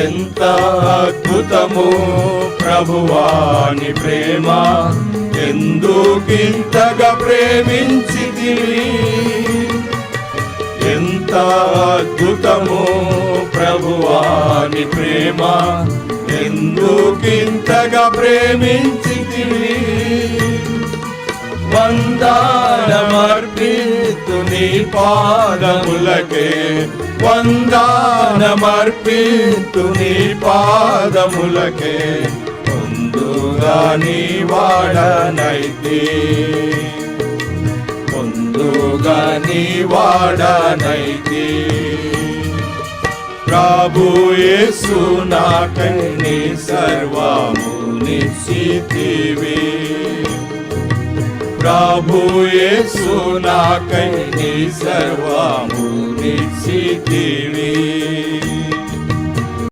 ఎంత అద్భుతము ప్రభువాని ప్రేమ, ఎందుకింతగా ప్రేమించితివి. ఎంత అద్భుతము ప్రభువాని ప్రేమ, ఎందుకింతగా ప్రేమించితివి. వందనమర్పితు నీ పాదములకే, వందనమర్పితు నీ పాదములకే, ముందుగా నీ వాడనైతి, ముందుగా నీ వాడనైతి. ప్రభు యేసు నాకై నీ సర్వము నిశ్చితివి. ప్రభు యేసు నాకై నీ సర్వము నిశ్చితివి.